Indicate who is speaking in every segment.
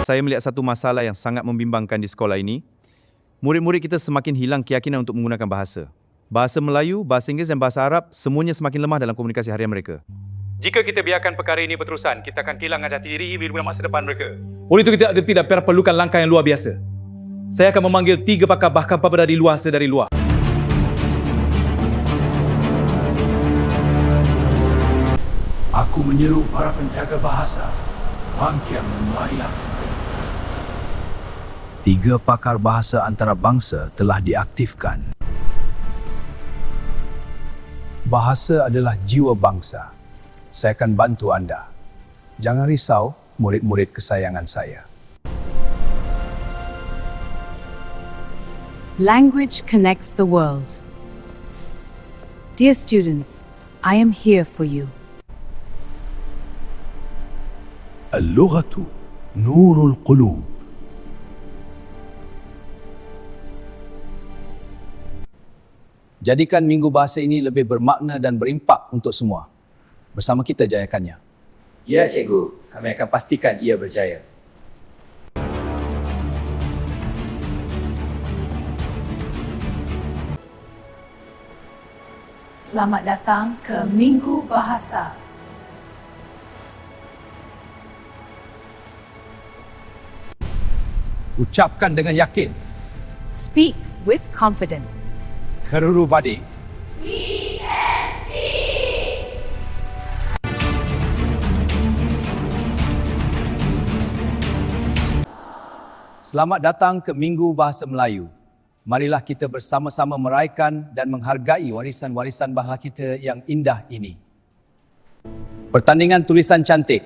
Speaker 1: Saya melihat satu masalah yang sangat membimbangkan di sekolah ini. Murid-murid kita semakin hilang keyakinan untuk menggunakan bahasa. Bahasa Melayu, bahasa Inggeris dan bahasa Arab semuanya semakin lemah dalam komunikasi harian mereka.
Speaker 2: Jika kita biarkan perkara ini berterusan, kita akan kehilangan jati diri bila masa depan mereka.
Speaker 3: Oleh itu kita tidak perlukan langkah yang luar biasa. Saya akan memanggil 3 pakar bahkan dari luar.
Speaker 4: Aku menyeru para penjaga bahasa. Bangkit marilah. 3 pakar bahasa antarabangsa telah diaktifkan. Bahasa adalah jiwa bangsa. Saya akan bantu anda. Jangan risau, murid-murid kesayangan saya.
Speaker 5: Language connects the world. Dear students, I am here for you.
Speaker 4: اللغة نور القلوب. Jadikan Minggu Bahasa ini lebih bermakna dan berimpak untuk semua. Bersama kita jayakannya.
Speaker 6: Ya, cikgu. Kami akan pastikan ia berjaya.
Speaker 5: Selamat datang ke Minggu Bahasa.
Speaker 4: Ucapkan dengan yakin.
Speaker 5: Speak with confidence.
Speaker 4: Karuru Badi. Selamat datang ke Minggu Bahasa Melayu. Marilah kita bersama-sama meraihkan dan menghargai warisan-warisan bahasa kita yang indah ini. Pertandingan tulisan cantik,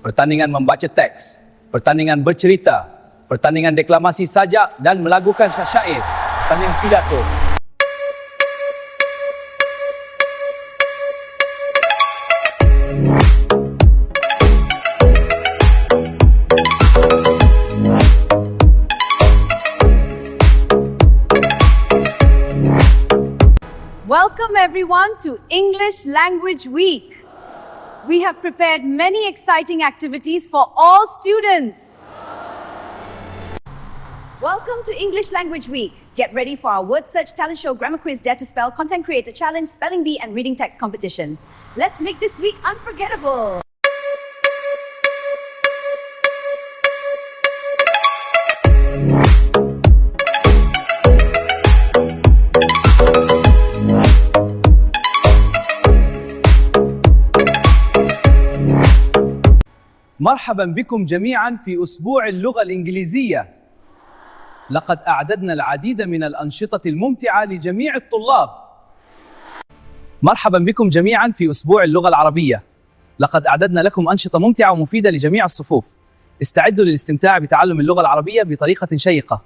Speaker 4: pertandingan membaca teks, pertandingan bercerita, pertandingan deklamasi sajak dan melagukan syair, pertandingan pidato.
Speaker 5: Welcome everyone to English Language Week. We have prepared many exciting activities for all students. Welcome to English Language Week. Get ready for our word search, talent show, grammar quiz, dare to spell, content creator challenge, spelling bee and reading text competitions. Let's make this week unforgettable.
Speaker 4: مرحبا بكم جميعا في أسبوع اللغة الإنجليزية. لقد أعددنا العديد من الأنشطة الممتعة لجميع الطلاب. مرحبا بكم جميعا في أسبوع اللغة العربية. لقد أعددنا لكم أنشطة ممتعة ومفيدة لجميع الصفوف. استعدوا للاستمتاع بتعلم اللغة العربية بطريقة شيقة.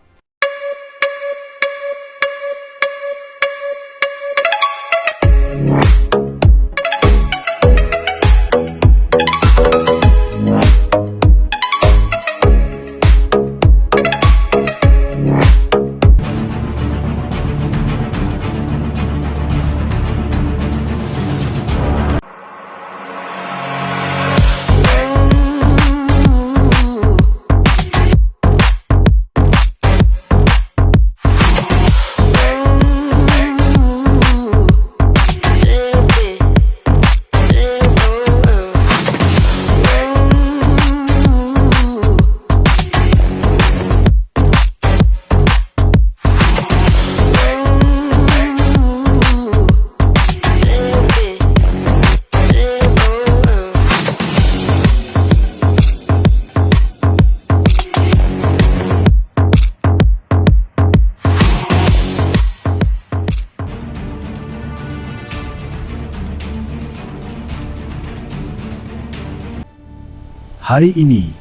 Speaker 4: Hari ini,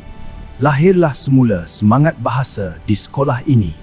Speaker 4: lahirlah semula semangat bahasa di sekolah ini.